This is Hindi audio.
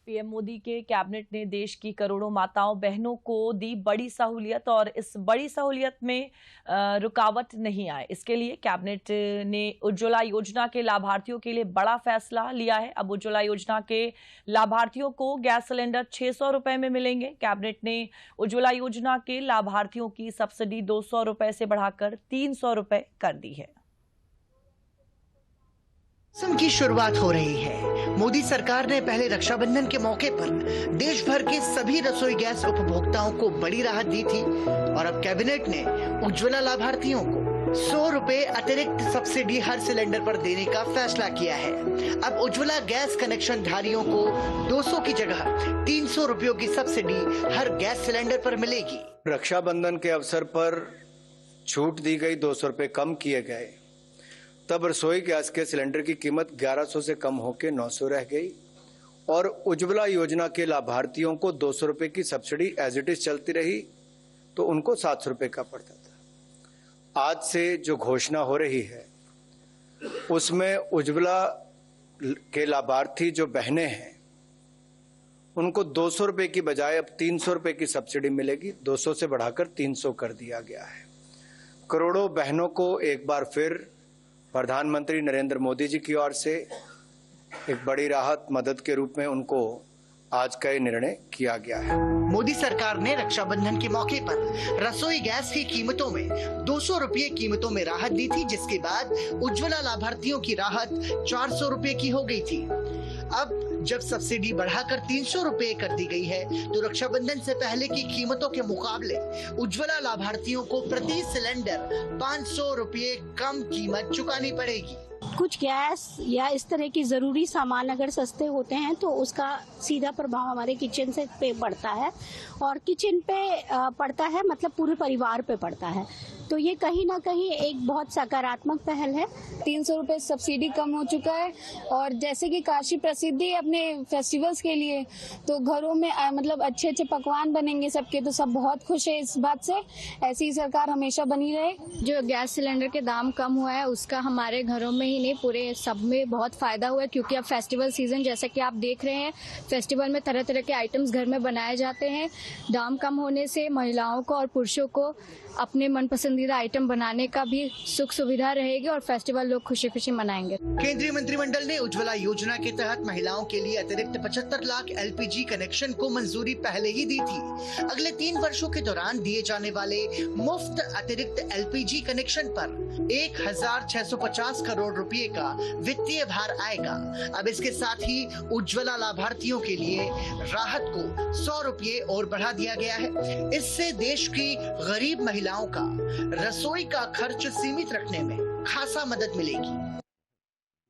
पीएम मोदी के कैबिनेट ने देश की करोड़ों माताओं बहनों को दी बड़ी सहूलियत और इस बड़ी सहूलियत में रुकावट नहीं आए, इसके लिए कैबिनेट ने उज्ज्वला योजना के लाभार्थियों के लिए बड़ा फैसला लिया है। अब उज्ज्वला योजना के लाभार्थियों को गैस सिलेंडर 600 रुपए में मिलेंगे। कैबिनेट ने उज्ज्वला योजना के लाभार्थियों की सब्सिडी 200 रुपए से बढ़ाकर 300 रुपए कर दी है। मौसम की शुरुआत हो रही है। मोदी सरकार ने पहले रक्षाबंधन के मौके पर देश भर के सभी रसोई गैस उपभोक्ताओं को बड़ी राहत दी थी और अब कैबिनेट ने उज्ज्वला लाभार्थियों को 100 रुपए अतिरिक्त सब्सिडी हर सिलेंडर पर देने का फैसला किया है। अब उज्ज्वला गैस कनेक्शन धारियों को 200 की जगह 300 रुपयों की सब्सिडी हर गैस सिलेंडर पर मिलेगी। रक्षाबंधन के अवसर पर छूट दी गई, 200 रुपए कम किए गए। तब रसोई गैस के सिलेंडर की कीमत 1100 से कम होकर 900 रह गई और उज्ज्वला योजना के लाभार्थियों को 200 रुपए की सब्सिडी एज इट इज चलती रही, तो उनको 700 रुपए का पड़ता था। आज से जो घोषणा हो रही है उसमें उज्ज्वला के लाभार्थी जो बहनें हैं उनको 200 रुपए की बजाय अब 300 रुपए की सब्सिडी मिलेगी। 200 से बढ़ाकर 300 कर दिया गया है। करोड़ों बहनों को एक बार फिर प्रधानमंत्री नरेंद्र मोदी जी की ओर से एक बड़ी राहत मदद के रूप में उनको आज का निर्णय किया गया है। मोदी सरकार ने रक्षाबंधन के मौके पर रसोई गैस की कीमतों में 200 रुपये कीमतों में राहत दी थी, जिसके बाद उज्ज्वला लाभार्थियों की राहत 400 रुपये की हो गई थी। अब जब सब्सिडी बढ़ाकर 300 रुपये कर दी गई है, तो रक्षाबंधन से पहले की कीमतों के मुकाबले उज्ज्वला लाभार्थियों को प्रति सिलेंडर 500 रुपये कम कीमत चुकानी पड़ेगी। कुछ गैस या इस तरह की जरूरी सामान अगर सस्ते होते हैं तो उसका सीधा प्रभाव हमारे किचन से पे पड़ता है और किचन पे पड़ता है, मतलब पूरे परिवार पे पड़ता है। तो ये कहीं ना कहीं एक बहुत सकारात्मक पहल है। 300 रुपए सब्सिडी कम हो चुका है और जैसे कि काशी प्रसिद्धि है अपने फेस्टिवल्स के लिए, तो घरों में मतलब अच्छे अच्छे पकवान बनेंगे सबके, तो सब बहुत खुश है इस बात से। ऐसी ही सरकार हमेशा बनी रहे। जो गैस सिलेंडर के दाम कम हुआ है उसका हमारे घरों में ही नहीं पूरे सब में बहुत फायदा हुआ है, क्योंकि अब फेस्टिवल सीजन जैसे कि आप देख रहे हैं, फेस्टिवल में तरह तरह के आइटम्स घर में बनाए जाते हैं। दाम कम होने से महिलाओं को और पुरुषों को अपने मन पसंदीदा आइटम बनाने का भी सुख सुविधा रहेगी और फेस्टिवल लोग खुशी खुशी मनाएंगे। केंद्रीय मंत्रिमंडल ने उज्ज्वला योजना के तहत महिलाओं के लिए अतिरिक्त 75 लाख LPG कनेक्शन को मंजूरी पहले ही दी थी। अगले 3 वर्षों के दौरान दिए जाने वाले मुफ्त अतिरिक्त LPG कनेक्शन पर 1650 करोड़ रुपए का वित्तीय भार आएगा। अब इसके साथ ही उज्ज्वला लाभार्थियों के लिए राहत को 100 रुपये और बढ़ा दिया गया है। इससे देश की गरीब महिलाओं का रसोई का खर्च सीमित रखने में खासा मदद मिलेगी।